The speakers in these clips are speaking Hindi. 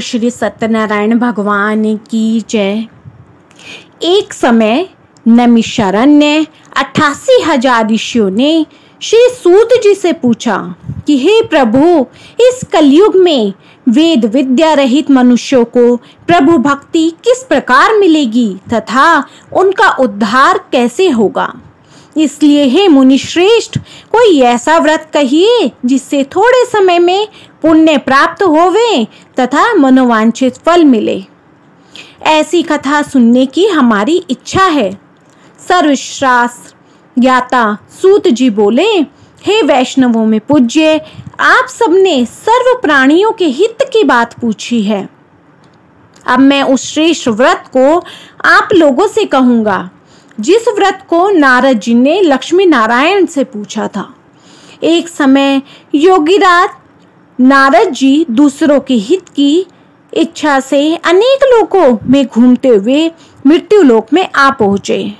श्री सत्यनारायण भगवान की जय। एक समय नैमिषारण्य 88,000 ऋषियों ने श्री सूत जी से पूछा कि हे प्रभु, इस कलयुग में वेद विद्या रहित मनुष्यों को प्रभु भक्ति किस प्रकार मिलेगी तथा उनका उद्धार कैसे होगा। इसलिए हे मुनि श्रेष्ठ, कोई ऐसा व्रत कहिए जिससे थोड़े समय में पुण्य प्राप्त होवे तथा मनोवांछित फल मिले। ऐसी कथा सुनने की हमारी इच्छा है। सर्वशास्त्र ज्ञाता सूत जी बोले, हे वैष्णवों में पूज्य, आप सबने सर्व प्राणियों के हित की बात पूछी है। अब मैं उस श्रेष्ठ व्रत को आप लोगों से कहूँगा जिस व्रत को नारद जी ने लक्ष्मी नारायण से पूछा था। एक समय योगीराज नारद जी दूसरों के हित की इच्छा से अनेक लोकों में घूमते हुए मृत्युलोक में आ पहुँचे।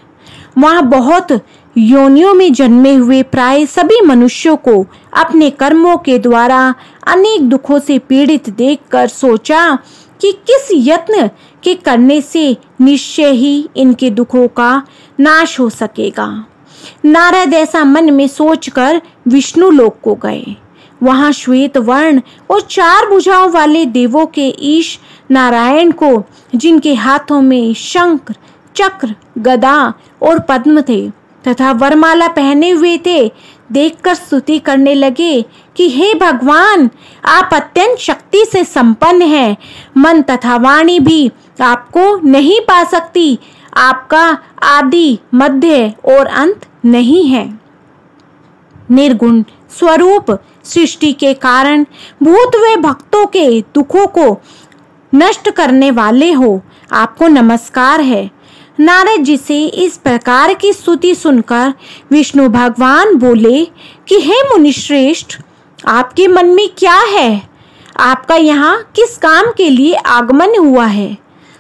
वहाँ बहुत योनियों में जन्मे हुए प्राय सभी मनुष्यों को अपने कर्मों के द्वारा अनेक दुखों से पीड़ित देखकर सोचा कि किस यत्न के करने से निश्चय ही इनके दुखों का नाश हो सकेगा। नारद ऐसा मन में सोचकर विष्णु लोक को गए। वहां श्वेत वर्ण और 4 भुजाओं वाले देवों के ईश नारायण को, जिनके हाथों में शंख, चक्र, गदा और पद्म थे तथा वरमाला पहने हुए थे, देखकर स्तुति करने लगे कि हे भगवान, आप अत्यंत शक्ति से संपन्न हैं। मन तथा वाणी भी आपको नहीं पा सकती। आपका आदि, मध्य और अंत नहीं है। निर्गुण स्वरूप सृष्टि के कारण भूत व भक्तों के दुखों को नष्ट करने वाले हो, आपको नमस्कार है। नारद जी से इस प्रकार की स्तुति सुनकर विष्णु भगवान बोले कि हे मुनिश्रेष्ठ, आपके मन में क्या है? आपका यहाँ किस काम के लिए आगमन हुआ है?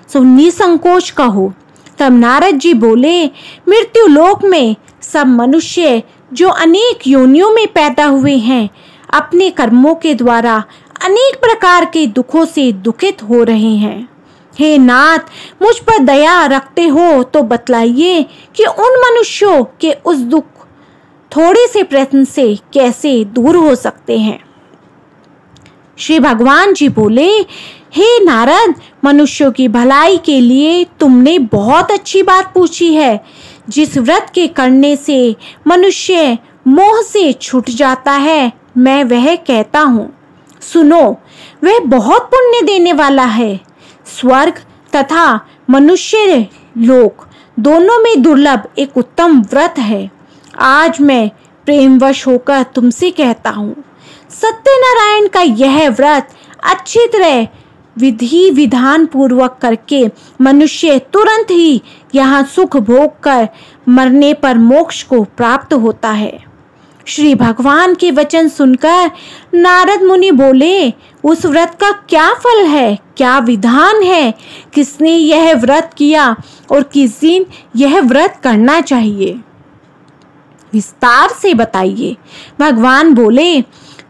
सो निसंकोच कहो। तब नारद जी बोले, मृत्यु लोक में सब मनुष्य जो अनेक योनियों में पैदा हुए हैं, अपने कर्मों के द्वारा अनेक प्रकार के दुखों से दुखित हो रहे हैं। हे नाथ, मुझ पर दया रखते हो तो बतलाइए कि उन मनुष्यों के उस दुख थोड़े से प्रयत्न से कैसे दूर हो सकते हैं। श्री भगवान जी बोले, हे नारद, मनुष्यों की भलाई के लिए तुमने बहुत अच्छी बात पूछी है। जिस व्रत के करने से मनुष्य मोह से छूट जाता है, मैं वह कहता हूँ। सुनो, वह बहुत पुण्य देने वाला है। स्वर्ग तथा मनुष्य लोक दोनों में दुर्लभ एक उत्तम व्रत है। आज मैं प्रेमवश होकर तुमसे कहता हूँ, सत्यनारायण का यह व्रत अच्छी तरह विधि विधान पूर्वक करके मनुष्य तुरंत ही यहाँ सुख भोग कर मरने पर मोक्ष को प्राप्त होता है। श्री भगवान के वचन सुनकर नारद मुनि बोले, उस व्रत का क्या फल है, क्या विधान है, किसने यह व्रत किया और किस दिन यह व्रत करना चाहिए, विस्तार से बताइए। भगवान बोले,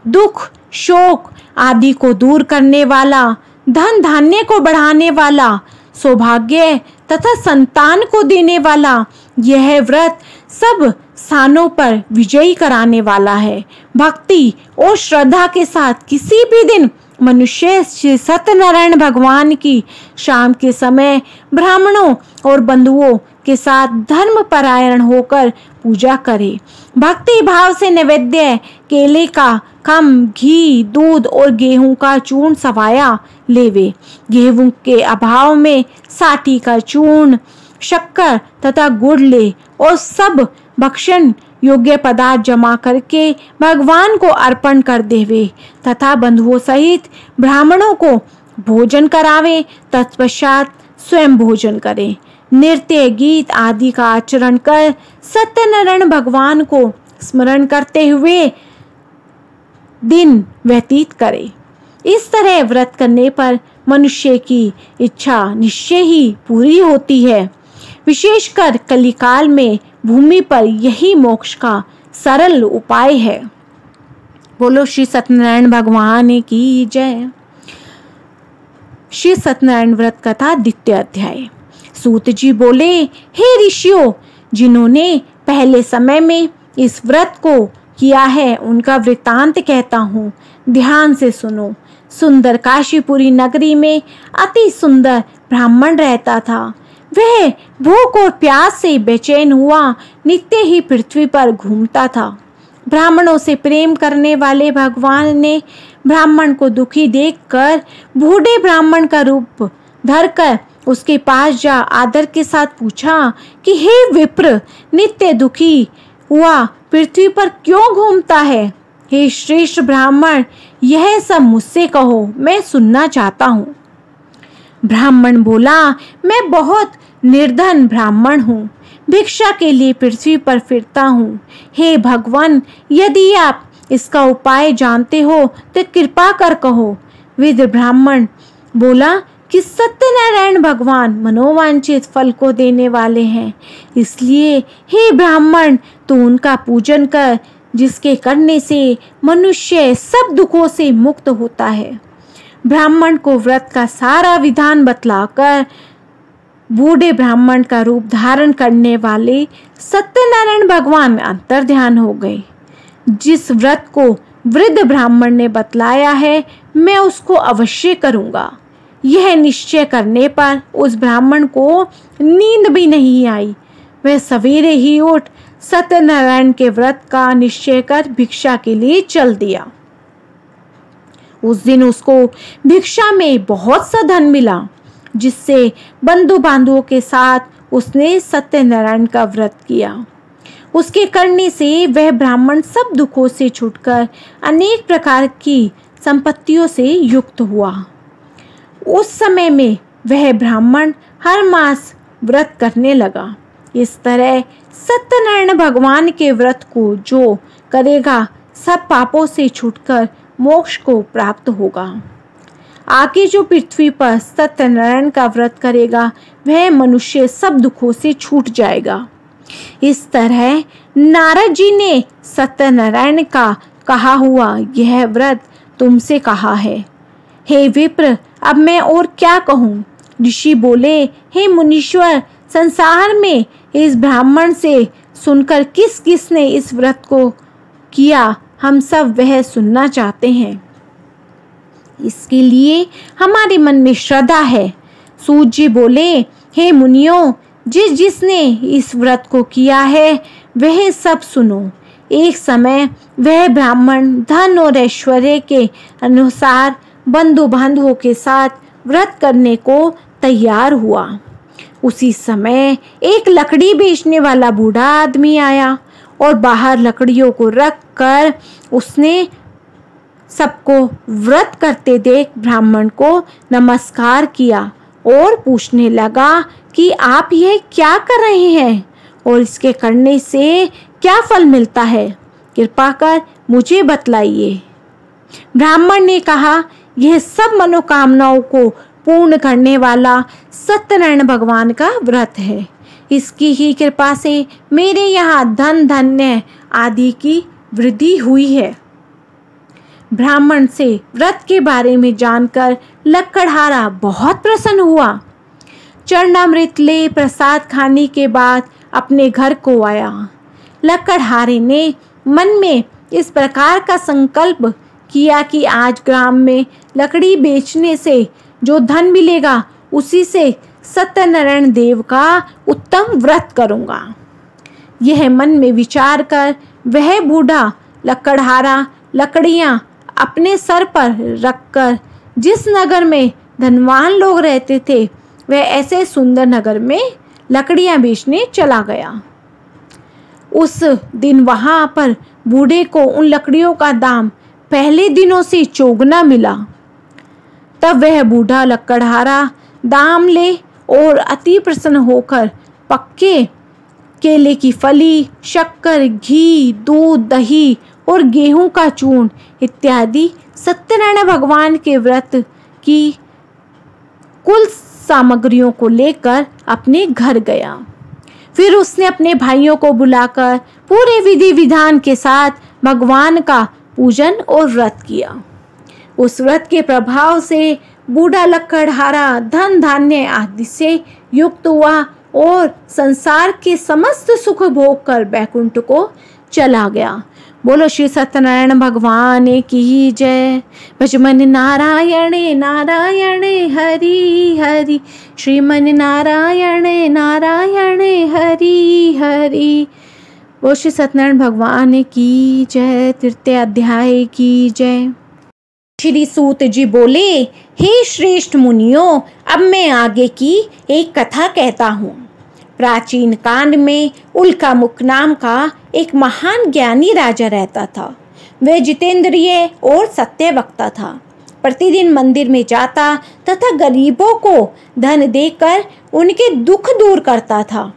दुख, शोक आदि को दूर करने वाला, धन धान्य को बढ़ाने वाला, सौभाग्य तथा संतान को देने वाला, यह व्रत सब स्थानों पर विजयी कराने वाला है। भक्ति और श्रद्धा के साथ किसी भी दिन मनुष्य श्री सत्यनारायण भगवान की शाम के समय ब्राह्मणों और बंधुओं के साथ धर्म परायण होकर पूजा करे। भक्ति भाव से नैवेद्य केले का कम, घी, दूध और गेहूं का चूर्ण सवाया लेवे। गेहूं के अभाव में साठी का चूर्ण, शक्कर तथा गुड़ ले और सब भक्षण योग्य पदार्थ जमा करके भगवान को अर्पण कर देवे तथा बंधुओं सहित ब्राह्मणों को भोजन करावे। तत्पश्चात स्वयं भोजन करे। नृत्य, गीत आदि का आचरण कर सत्यनारायण भगवान को स्मरण करते हुए दिन व्यतीत करे। इस तरह व्रत करने पर मनुष्य की इच्छा निश्चय ही पूरी होती है। विशेषकर कलिकाल में भूमि पर यही मोक्ष का सरल उपाय है। बोलो श्री सत्यनारायण भगवान की जय। श्री सत्यनारायण व्रत कथा द्वितीय अध्याय। सूत जी बोले, हे ऋषियों, जिन्होंने पहले समय में इस व्रत को किया है उनका वृत्तांत कहता हूँ, ध्यान से सुनो। सुंदर काशीपुरी नगरी में अति सुंदर ब्राह्मण रहता था। वह भूख और प्यास से बेचैन हुआ नित्य ही पृथ्वी पर घूमता था। ब्राह्मणों से प्रेम करने वाले भगवान ने ब्राह्मण को दुखी देखकर बूढ़े ब्राह्मण का रूप धरकर उसके पास जा आदर के साथ पूछा कि हे विप्र, नित्य दुखी हुआ पृथ्वी पर क्यों घूमता है? हे श्रेष्ठ ब्राह्मण, यह सब मुझसे कहो, मैं सुनना चाहता हूँ। ब्राह्मण बोला, मैं बहुत निर्धन ब्राह्मण हूँ, भिक्षा के लिए पृथ्वी पर फिरता हूँ। हे भगवान, यदि आप इसका उपाय जानते हो तो कृपा कर कहो। विद ब्राह्मण बोला कि सत्यनारायण भगवान मनोवांछित फल को देने वाले हैं, इसलिए हे ब्राह्मण, तू उनका पूजन कर, जिसके करने से मनुष्य सब दुखों से मुक्त होता है। ब्राह्मण को व्रत का सारा विधान बतलाकर बूढ़े ब्राह्मण का रूप धारण करने वाले सत्यनारायण भगवान अंतर्ध्यान हो गए। जिस व्रत को वृद्ध ब्राह्मण ने बतलाया है, मैं उसको अवश्य करूँगा। यह निश्चय करने पर उस ब्राह्मण को नींद भी नहीं आई। वह सवेरे ही उठ सत्यनारायण के व्रत का निश्चय कर भिक्षा के लिए चल दिया। उस दिन उसको भिक्षा में बहुत सा धन मिला, जिससे बंधु बांधवों के साथ उसने सत्यनारायण का व्रत किया। उसके करने से वह ब्राह्मण सब दुखों से छूटकर अनेक प्रकार की संपत्तियों से युक्त हुआ। उस समय में वह ब्राह्मण हर मास व्रत करने लगा। इस तरह सत्यनारायण भगवान के व्रत को जो करेगा सब पापों से छूटकर मोक्ष को प्राप्त होगा। आगे जो पृथ्वी पर सत्यनारायण का व्रत करेगा वह मनुष्य सब दुखों से छूट जाएगा। इस तरह नारद जी ने सत्यनारायण का कहा हुआ यह व्रत तुमसे कहा है। हे विप्र, अब मैं और क्या कहूँ? ऋषि बोले, हे मुनीश्वर, संसार में इस ब्राह्मण से सुनकर किस किस ने इस व्रत को किया, हम सब वह सुनना चाहते हैं। इसके लिए हमारे मन में श्रद्धा है। सूत जी बोले, हे मुनियों, जिसने इस व्रत को किया है वह सब सुनो। एक समय वह ब्राह्मण धन और ऐश्वर्य के अनुसार बंधु बांधवों के साथ व्रत करने को तैयार हुआ। उसी समय एक लकड़ी बेचने वाला बूढ़ा आदमी आया और बाहर लकड़ियों को रख कर उसने सबको व्रत करते देख ब्राह्मण को नमस्कार किया और पूछने लगा कि आप यह क्या कर रहे हैं और इसके करने से क्या फल मिलता है? कृपा कर मुझे बतलाइए। ब्राह्मण ने कहा, यह सब मनोकामनाओं को पूर्ण करने वाला सत्यनारायण भगवान का व्रत है। इसकी ही कृपा से मेरे यहाँ धन धान्य आदि की वृद्धि हुई है। ब्राह्मण से व्रत के बारे में जानकर लक्कड़हारा बहुत प्रसन्न हुआ। चरणामृत ले प्रसाद खाने के बाद अपने घर को आया। लक्कड़हारे ने मन में इस प्रकार का संकल्प किया कि आज ग्राम में लकड़ी बेचने से जो धन मिलेगा उसी से सत्यनारायण देव का उत्तम व्रत करूँगा। यह मन में विचार कर वह बूढ़ा लक्कड़हारा लकड़ियाँ अपने सर पर रखकर जिस नगर में धनवान लोग रहते थे वह ऐसे सुंदर नगर में लकड़ियाँ बेचने चला गया। उस दिन वहाँ पर बूढ़े को उन लकड़ियों का दाम पहले दिनों से चौगुना मिला। तब वह बूढ़ा लक्कड़हारा दाम ले और अति प्रसन्न होकर पक्के केले की फली, शक्कर, घी, दूध, दही और गेहूं का चूर्ण इत्यादि सत्यनारायण भगवान के व्रत की कुल सामग्रियों को लेकर अपने घर गया। फिर उसने अपने भाइयों को बुलाकर पूरे विधि विधान के साथ भगवान का पूजन और व्रत किया। उस व्रत के प्रभाव से बूढ़ा लकड़हारा धन धान्य आदि से युक्त हुआ और संसार के समस्त सुख भोग कर बैकुंठ को चला गया। बोलो श्री सत्यनारायण भगवान की जय। भजमन नारायण नारायण हरि हरि, श्रीमन नारायण नारायण हरि हरि। बोलो श्री सत्यनारायण भगवान की जय। तृतीय अध्याय की जय। श्री सूत जी बोले, हे श्रेष्ठ मुनियों, अब मैं आगे की एक कथा कहता हूँ। प्राचीन काल में उल्कामुख नाम का एक महान ज्ञानी राजा रहता था। वह जितेंद्रिय और सत्यवक्ता था। प्रतिदिन मंदिर में जाता तथा गरीबों को धन देकर उनके दुख दूर करता था।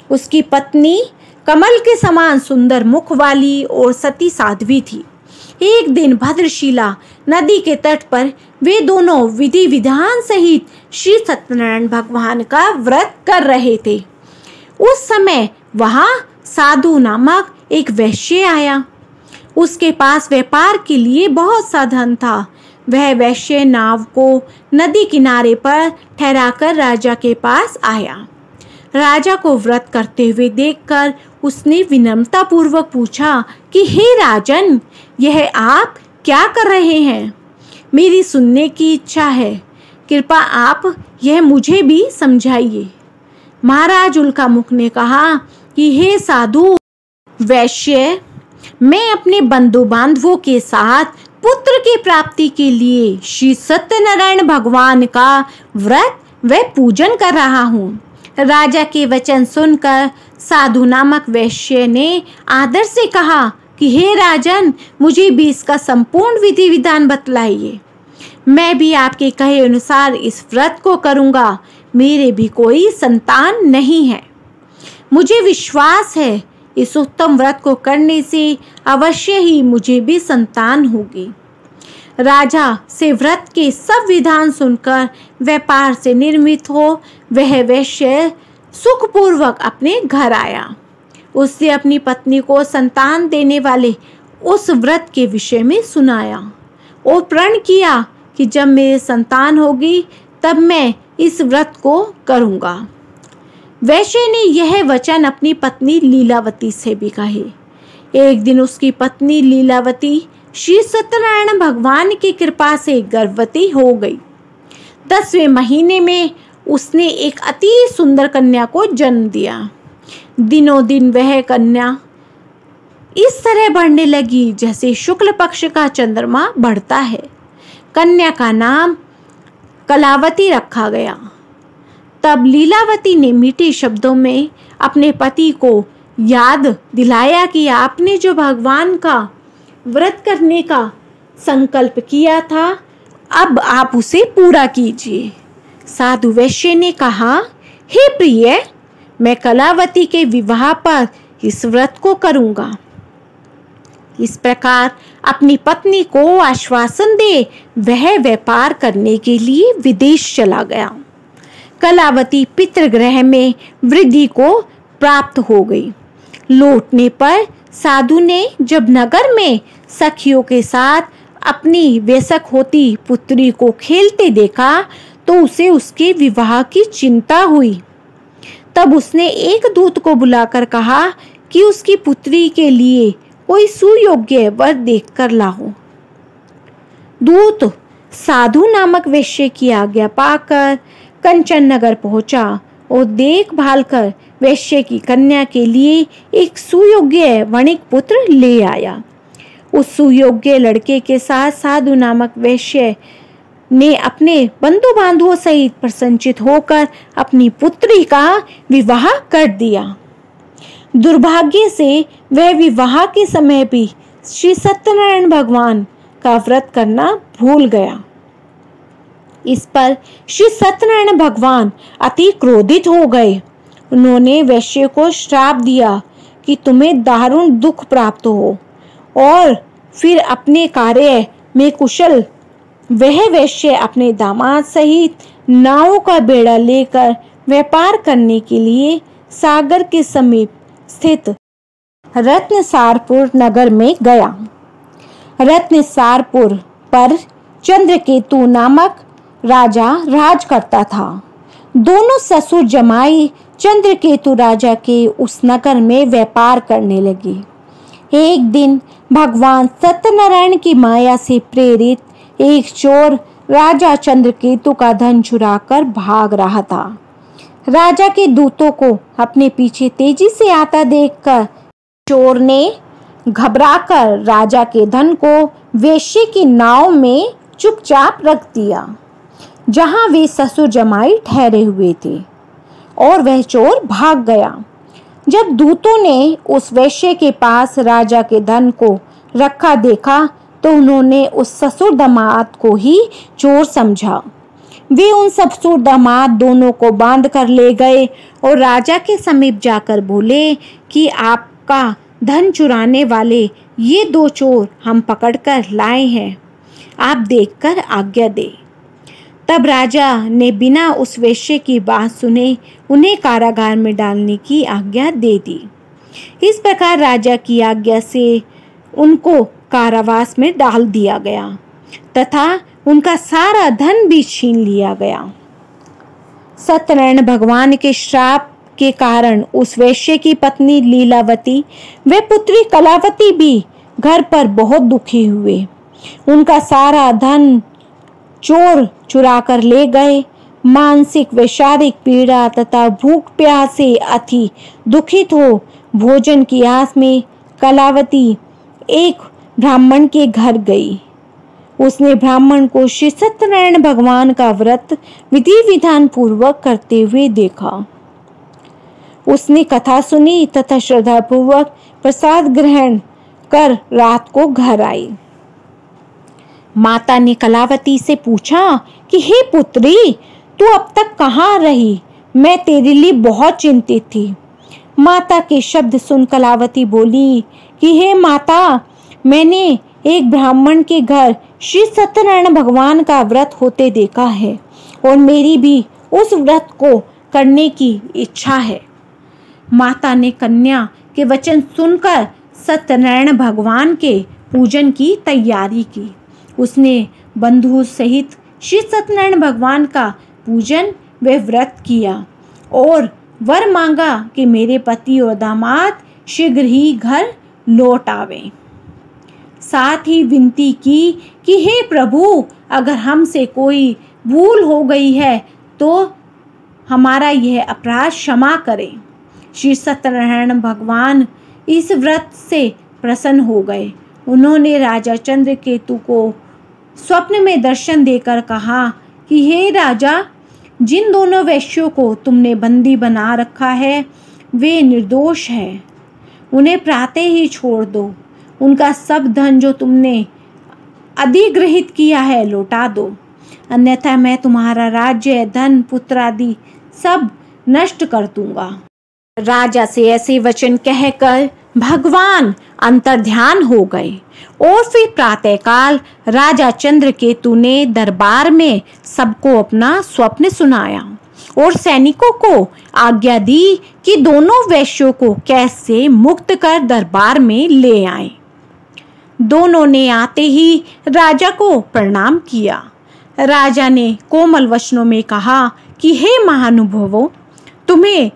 उसकी पत्नी कमल के समान सुंदर मुख वाली और सती साध्वी थी। एक दिन भद्रशिला नदी के तट पर वे दोनों विधि विधान सहित श्री सत्यनारायण भगवान का व्रत कर रहे थे। उस समय वहां साधु नामक एक वैश्य आया। उसके पास व्यापार के लिए बहुत सा धन था। वह वैश्य नाव को नदी किनारे पर ठहराकर राजा के पास आया। राजा को व्रत करते हुए देखकर उसने विनम्रता पूर्वक पूछा कि हे राजन, यह आप क्या कर रहे हैं? मेरी सुनने की इच्छा है, कृपया आप यह मुझे भी समझाइए। महाराज उल्कामुख ने कहा कि हे साधु वैश्य, मैं अपने बंधु बांधवों के साथ पुत्र की प्राप्ति के लिए श्री सत्यनारायण भगवान का व्रत व पूजन कर रहा हूँ। राजा के वचन सुनकर साधु नामक वैश्य ने आदर से कहा कि हे राजन, मुझे भी इसका संपूर्ण विधि विधान बतलाइए। मैं भी आपके कहे अनुसार इस व्रत को करूँगा। मेरे भी कोई संतान नहीं है। मुझे विश्वास है इस उत्तम व्रत को करने से अवश्य ही मुझे भी संतान होगी। राजा से व्रत के सब विधान सुनकर व्यापार से निर्मित हो वह वैश्य सुखपूर्वक अपने घर आया। उसने अपनी पत्नी को संतान देने वाले उस व्रत के विषय में सुनाया और प्रण किया कि जब मेरे संतान होगी तब मैं इस व्रत को करूँगा। वैश्य ने यह वचन अपनी पत्नी लीलावती से भी कहे। एक दिन उसकी पत्नी लीलावती श्री सत्यनारायण भगवान की कृपा से गर्भवती हो गई। 10वें महीने में उसने एक अति सुंदर कन्या को जन्म दिया। दिनों दिन वह कन्या इस तरह बढ़ने लगी जैसे शुक्ल पक्ष का चंद्रमा बढ़ता है। कन्या का नाम कलावती रखा गया। तब लीलावती ने मीठे शब्दों में अपने पति को याद दिलाया कि आपने जो भगवान का व्रत करने का संकल्प किया था, अब आप उसे पूरा कीजिए। साधु वैश्य ने कहा, हे प्रिय, मैं कलावती के विवाह पर इस व्रत को करूँगा। इस प्रकार अपनी पत्नी को आश्वासन दे वह व्यापार करने के लिए विदेश चला गया। कलावती पितृगृह में वृद्धि को प्राप्त हो गई। लौटने पर साधु ने जब नगर में सखियों के साथ अपनी वयस्क होती पुत्री को खेलते देखा तो उसे उसके विवाह की चिंता हुई। तब उसने एक दूत को बुलाकर कहा कि उसकी पुत्री के लिए कोई सुयोग्य वर देखकर लाओ। दूत साधु नामक वैश्य की आज्ञा पाकर कंचन नगर पहुंचा और देखभाल कर वैश्य की कन्या के लिए एक सुयोग्य वणिक पुत्र ले आया। उस सुयोग्य लड़के के साथ साधु नामक वैश्य ने अपने बंधु बांधवों सहित प्रसन्नचित होकर अपनी पुत्री का विवाह कर दिया। दुर्भाग्य से वह विवाह के समय भी श्री सत्यनारायण भगवान का व्रत करना भूल गया। इस पर श्री सत्यनारायण भगवान अति क्रोधित हो गए। उन्होंने वैश्य को श्राप दिया कि तुम्हें दारुण दुख प्राप्त हो और फिर अपने कार्य में कुशल वह वैश्य अपने दामाद सहित नावों का बेड़ा लेकर व्यापार करने के लिए सागर के समीप स्थित रत्नसारपुर नगर में गया। रत्नसारपुर पर चंद्रकेतु नामक राजा राज करता था। दोनों ससुर जमाई चंद्रकेतु राजा के उस नगर में व्यापार करने लगे। एक दिन भगवान सत्यनारायण की माया से प्रेरित एक चोर राजा चंद्रकेतु का धन चुराकर भाग रहा था। राजा के दूतों को अपने पीछे तेजी से आता देखकर चोर ने घबराकर राजा के धन को वेश्या की नाव में चुपचाप रख दिया, जहां वे ससुर जमाई ठहरे हुए थे, और वह चोर भाग गया। जब दूतों ने उस वेश्या के पास राजा के धन को रखा देखा तो उन्होंने उस ससुर दामाद को ही चोर समझा। वे उन ससुर दामाद दोनों को बांध कर ले गए और राजा के समीप जाकर बोले कि आपका धन चुराने वाले ये दो चोर हम पकड़कर लाए हैं, आप देखकर आज्ञा दे। तब राजा ने बिना उस वेश्या की बात सुने उन्हें कारागार में डालने की आज्ञा दे दी। इस प्रकार राजा की आज्ञा से उनको कारावास में डाल दिया गया तथा उनका सारा धन भी छीन लिया गया। सत्यनारायण भगवान के श्राप के कारण उस वेश्या की पत्नी लीलावती व पुत्री कलावती भी घर पर बहुत दुखी हुए। उनका सारा धन चोर चुरा कर ले गए। मानसिक व शारीरिक पीड़ा तथा भूख प्यास से अति दुखित हो भोजन की आस में कलावती एक ब्राह्मण के घर गई। उसने ब्राह्मण को श्री सत्यनारायण भगवान का व्रत विधि विधान पूर्वक करते हुए देखा। उसने कथा सुनी तथा श्रद्धा पूर्वक प्रसाद ग्रहण कर रात को घर आई। माता ने कलावती से पूछा कि हे पुत्री, तू अब तक कहाँ रही? मैं तेरे लिए बहुत चिंतित थी। माता के शब्द सुन कलावती बोली कि हे माता, मैंने एक ब्राह्मण के घर श्री सत्यनारायण भगवान का व्रत होते देखा है और मेरी भी उस व्रत को करने की इच्छा है। माता ने कन्या के वचन सुनकर सत्यनारायण भगवान के पूजन की तैयारी की। उसने बंधु सहित श्री सत्यनारायण भगवान का पूजन व व्रत किया और वर मांगा कि मेरे पति और दामाद शीघ्र ही घर लौट आवे। साथ ही विनती की कि हे प्रभु, अगर हमसे कोई भूल हो गई है तो हमारा यह अपराध क्षमा करें। श्री सत्यनारायण भगवान इस व्रत से प्रसन्न हो गए। उन्होंने राजा चंद्रकेतु को स्वप्न में दर्शन देकर कहा कि हे राजा, जिन दोनों वैश्यों को तुमने बंदी बना रखा है वे निर्दोष हैं, उन्हें प्रातः ही छोड़ दो। उनका सब धन जो तुमने अधिग्रहित किया है लौटा दो, अन्यथा मैं तुम्हारा राज्य, धन, पुत्र आदि सब नष्ट कर दूंगा। राजा से ऐसे वचन कहकर भगवान अंतर्ध्यान हो गए और फिर प्रातःकाल राजा चंद्रकेतु ने दरबार में सबको अपना स्वप्न सुनाया और सैनिकों को आज्ञा दी कि दोनों वैश्यों को कैद से मुक्त कर दरबार में ले आए। दोनों ने आते ही राजा को प्रणाम किया। राजा ने कोमल वचनों में कहा कि हे महानुभावों, तुम्हें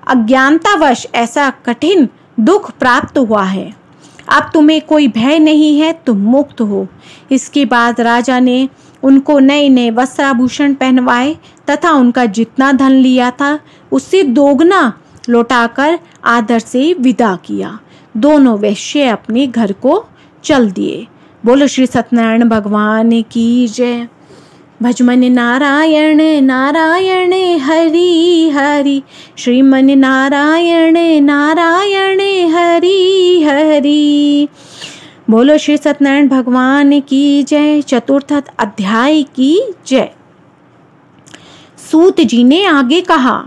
अज्ञानतावश ऐसा कठिन दुख प्राप्त हुआ है। अब तुम्हें कोई भय नहीं है, तुम मुक्त हो। इसके बाद राजा ने उनको नए नए वस्त्राभूषण पहनवाए तथा उनका जितना धन लिया था उससे दोगुना लौटाकर आदर से विदा किया। दोनों वैश्य अपने घर को चल दिए। बोलो श्री सत्यनारायण भगवान की जय। भजमन नारायण नारायण हरि हरि, श्रीमन नारायण नारायण हरि हरि। बोलो श्री सत्यनारायण भगवान की जय। चतुर्थ अध्याय की जय। सूत जी ने आगे कहा,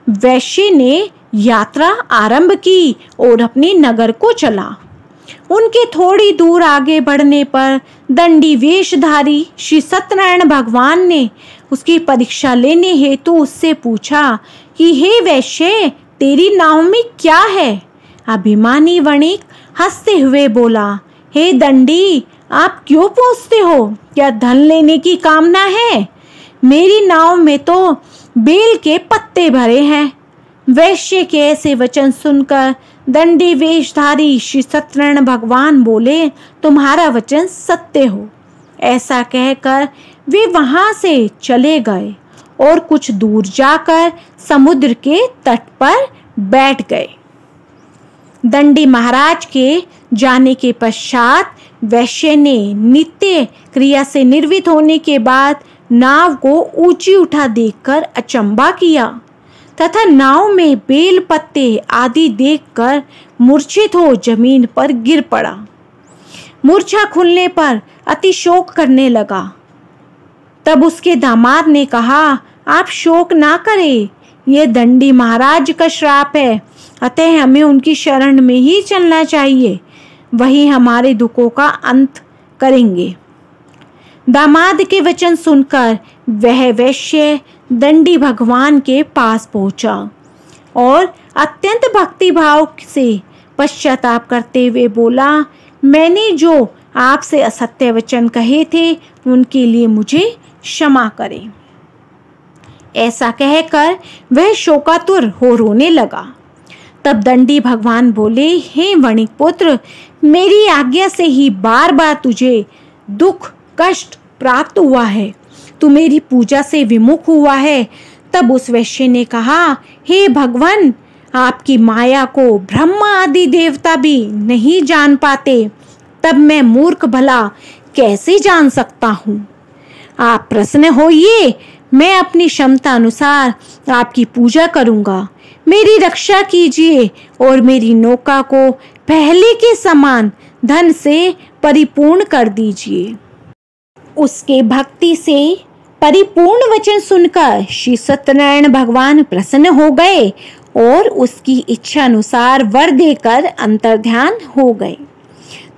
वैश्य ने यात्रा आरंभ की और अपने नगर को चला। उनके थोड़ी दूर आगे बढ़ने पर दंडी वेशधारी श्री सत्यनारायण भगवान ने उसकी परीक्षा लेने हेतु उससे पूछा कि हे वैश्य, तेरी नाव में क्या है? अभिमानी वणिक हंसते हुए बोला, हे दंडी, आप क्यों पूछते हो? क्या धन लेने की कामना है? मेरी नाव में तो बेल के पत्ते भरे हैं। वैश्य के ऐसे वचन सुनकर दंडी वेशधारी श्री सत्यनारायण भगवान बोले, तुम्हारा वचन सत्य हो। ऐसा कहकर वे वहां से चले गए और कुछ दूर जाकर समुद्र के तट पर बैठ गए। दंडी महाराज के जाने के पश्चात वैश्य ने नित्य क्रिया से निर्वित होने के बाद नाव को ऊंची उठा देखकर अचंभा किया तथा नाव में बेल पत्ते आदि देखकर मूर्छित हो जमीन पर गिर पड़ा। मूर्छा खुलने पर अति शोक करने लगा। तब उसके दामाद ने कहा, आप शोक ना करें, यह दंडी महाराज का श्राप है, अतः हमें उनकी शरण में ही चलना चाहिए, वही हमारे दुखों का अंत करेंगे। दामाद के वचन सुनकर वह वैश्य दंडी भगवान के पास पहुंचा और अत्यंत भक्तिभाव से पश्चाताप करते हुए बोला, मैंने जो आपसे असत्य वचन कहे थे उनके लिए मुझे क्षमा करें। ऐसा कहकर वह शोकातुर हो रोने लगा। तब दंडी भगवान बोले, हे वणिक पुत्र, मेरी आज्ञा से ही बार बार तुझे दुख कष्ट प्राप्त हुआ है, तू मेरी पूजा से विमुख हुआ है। तब उस वैश्य ने कहा, हे भगवान, आपकी माया को ब्रह्मा आदि देवता भी नहीं जान पाते, तब मैं मूर्ख भला कैसे जान सकता हूँ। आप प्रसन्न होइए, मैं अपनी क्षमता अनुसार आपकी पूजा करूँगा। मेरी रक्षा कीजिए और मेरी नौका को पहले के समान धन से परिपूर्ण कर दीजिए। उसके भक्ति से परिपूर्ण वचन सुनकर श्री सत्यनारायण भगवान प्रसन्न हो गए और उसकी इच्छा अनुसार वर देकर अंतर्ध्यान हो गए।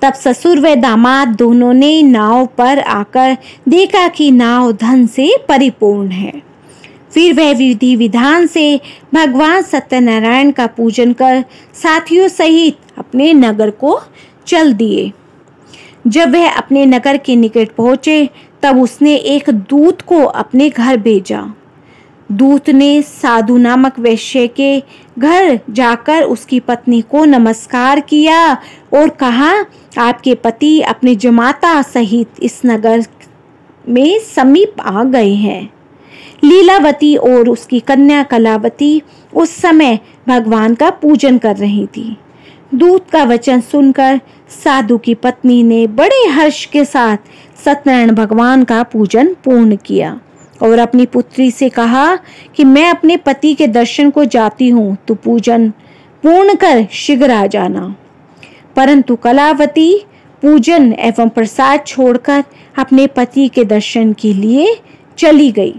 तब ससुर व दामाद दोनों ने नाव पर आकर देखा कि नाव धन से परिपूर्ण है। फिर वह विधि विधान से भगवान सत्यनारायण का पूजन कर साथियों सहित अपने नगर को चल दिए। जब वह अपने नगर के निकट पहुंचे तब उसने एक दूत को अपने घर भेजा। दूत ने साधु नामक वैश्य के घर जाकर उसकी पत्नी को नमस्कार किया और कहा, आपके पति अपने जमाता सहित इस नगर में समीप आ गए हैं। लीलावती और उसकी कन्या कलावती उस समय भगवान का पूजन कर रही थी। दूत का वचन सुनकर साधु की पत्नी ने बड़े हर्ष के साथ सत्यनारायण भगवान का पूजन पूर्ण किया और अपनी पुत्री से कहा कि मैं अपने पति के दर्शन को जाती हूँ, तो पूजन पूर्ण कर शीघ्र आ जाना। परंतु कलावती पूजन एवं प्रसाद छोड़कर अपने पति के दर्शन के लिए चली गई।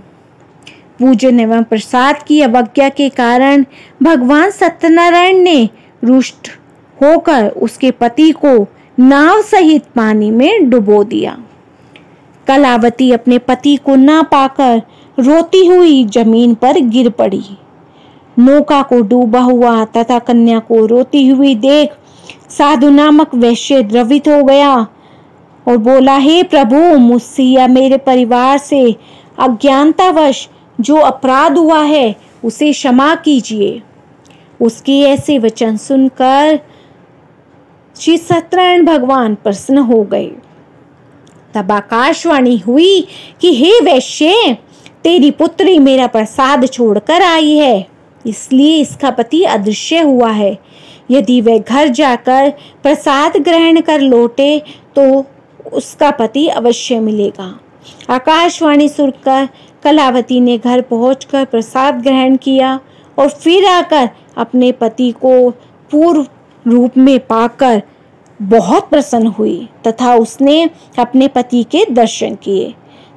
पूजन एवं प्रसाद की अवज्ञा के कारण भगवान सत्यनारायण ने रुष्ट होकर उसके पति को नाव सहित पानी में डुबो दिया। कलावती अपने पति को ना पाकर रोती हुई जमीन पर गिर पड़ी। नौका को डूबा हुआ तथा कन्या को रोती हुई देख साधु नामक वैश्य द्रवित हो गया और बोला, हे प्रभु, मुझसे या मेरे परिवार से अज्ञानतावश जो अपराध हुआ है उसे क्षमा कीजिए। उसके ऐसे वचन सुनकर श्री सत्यनारायण भगवान प्रसन्न हो गए। तब आकाशवाणी हुई कि हे वैश्य, तेरी पुत्री मेरा प्रसाद छोड़कर आई है, इसलिए इसका पति अदृश्य हुआ है। यदि वह घर जाकर प्रसाद ग्रहण कर लौटे तो उसका पति अवश्य मिलेगा। आकाशवाणी सुनकर कलावती ने घर पहुंचकर प्रसाद ग्रहण किया और फिर आकर अपने पति को पूर्व रूप में पाकर बहुत प्रसन्न हुई तथा उसने अपने पति के दर्शन किए।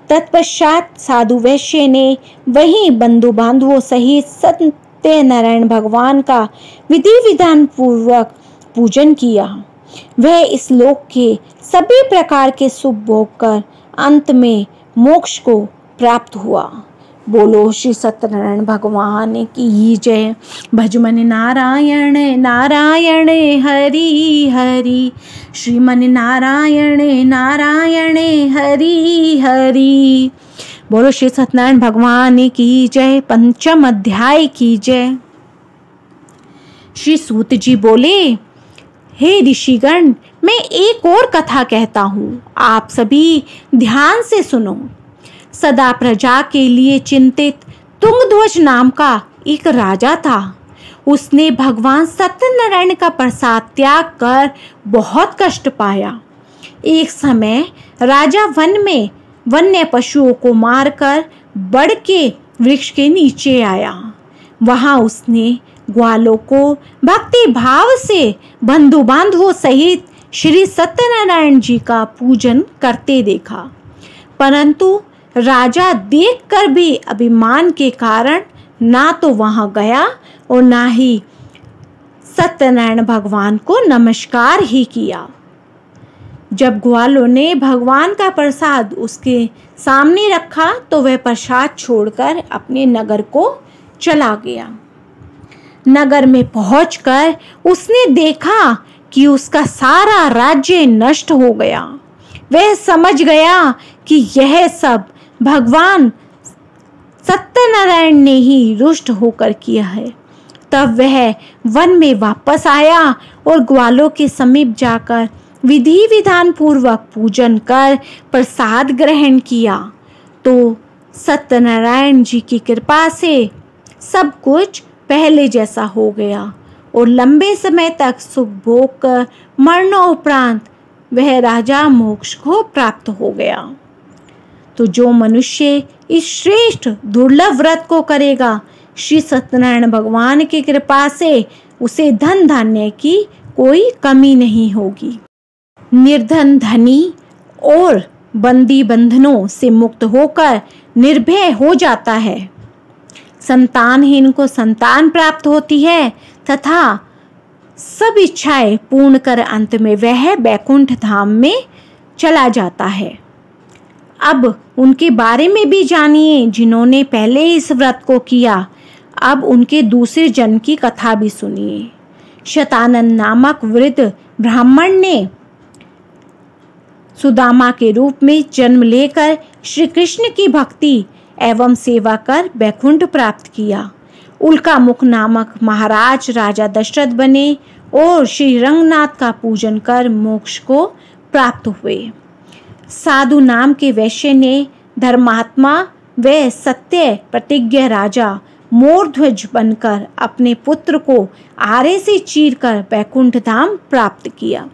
तत्पश्चात साधु वैश्य ने वहीं बंधु बांधवों सहित सत्यनारायण भगवान का विधि विधान पूर्वक पूजन किया। वह इस लोक के सभी प्रकार के सुख भोग कर अंत में मोक्ष को प्राप्त हुआ। बोलो श्री सत्यनारायण भगवान की जय। भजमन नारायण नारायण हरि हरि, श्रीमन नारायण नारायण हरि हरि। बोलो श्री सत्यनारायण भगवान की जय। पंचम अध्याय की जय। श्री सूत जी बोले, हे ऋषिगण, मैं एक और कथा कहता हूँ, आप सभी ध्यान से सुनो। सदा प्रजा के लिए चिंतित तुंगध्वज नाम का एक राजा था। उसने भगवान सत्यनारायण का प्रसाद त्याग कर बहुत कष्ट पाया। एक समय राजा वन में वन्य पशुओं को मारकर बड़ के वृक्ष के नीचे आया। वहां उसने ग्वालों को भक्ति भाव से बंधु बांधवों सहित श्री सत्यनारायण जी का पूजन करते देखा, परंतु राजा देखकर भी अभिमान के कारण ना तो वहां गया और ना ही सत्यनारायण भगवान को नमस्कार ही किया। जब ग्वालों ने भगवान का प्रसाद उसके सामने रखा तो वह प्रसाद छोड़कर अपने नगर को चला गया। नगर में पहुंचकर उसने देखा कि उसका सारा राज्य नष्ट हो गया। वह समझ गया कि यह सब भगवान सत्यनारायण ने ही रुष्ट होकर किया है। तब वह वन में वापस आया और ग्वालों के समीप जाकर विधि विधान पूर्वक पूजन कर प्रसाद ग्रहण किया। तो सत्यनारायण जी की कृपा से सब कुछ पहले जैसा हो गया और लंबे समय तक सुख भोग कर मरणोपरांत वह राजा मोक्ष को प्राप्त हो गया। तो जो मनुष्य इस श्रेष्ठ दुर्लभ व्रत को करेगा, श्री सत्यनारायण भगवान की कृपा से उसे धन धान्य की कोई कमी नहीं होगी। निर्धन धनी और बंदी बंधनों से मुक्त होकर निर्भय हो जाता है। संतानहीन को संतान प्राप्त होती है तथा सब इच्छाएं पूर्ण कर अंत में वह बैकुंठ धाम में चला जाता है। अब उनके बारे में भी जानिए जिन्होंने पहले इस व्रत को किया। अब उनके दूसरे जन्म की कथा भी सुनिए। शतानंद नामक वृद्ध ब्राह्मण ने सुदामा के रूप में जन्म लेकर श्री कृष्ण की भक्ति एवं सेवा कर बैकुंठ प्राप्त किया। उल्का मुख नामक महाराज राजा दशरथ बने और श्री रंगनाथ का पूजन कर मोक्ष को प्राप्त हुए। साधु नाम के वैश्य ने धर्मात्मा व सत्य प्रतिज्ञ राजा मोरध्वज बनकर अपने पुत्र को आरे से चीरकर बैकुंठ धाम प्राप्त किया।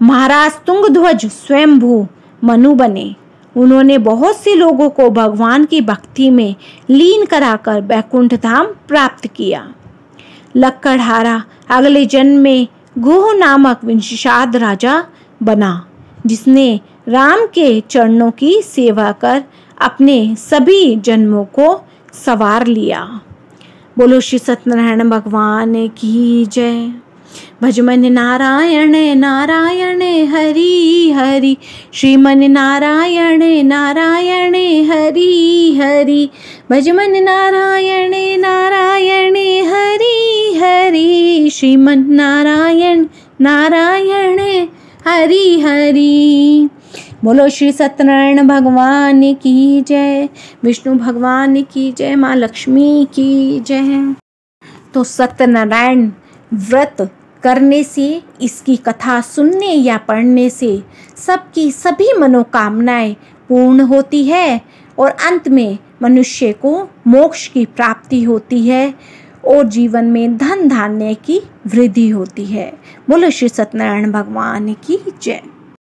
महाराज तुंगध्वज स्वयंभू मनु बने। उन्होंने बहुत से लोगों को भगवान की भक्ति में लीन कराकर बैकुंठ धाम प्राप्त किया। लक्कड़हारा अगले जन्म में गुह नामक विंशाद राजा बना, जिसने राम के चरणों की सेवा कर अपने सभी जन्मों को सवार लिया। बोलो श्री सत्यनारायण भगवान की जय। भजमन नारायण नारायण हरि हरि, श्रीमन नारायण नारायण हरि हरि, भजमन नारायण नारायण हरि हरि, श्रीमन नारायण नारायण हरि हरि। बोलो श्री सत्यनारायण भगवान की जय, विष्णु भगवान की जय, माँ लक्ष्मी की जय। तो सत्यनारायण व्रत करने से, इसकी कथा सुनने या पढ़ने से सबकी सभी मनोकामनाएं पूर्ण होती है और अंत में मनुष्य को मोक्ष की प्राप्ति होती है और जीवन में धन धान्य की वृद्धि होती है। बोलो श्री सत्यनारायण भगवान की जय।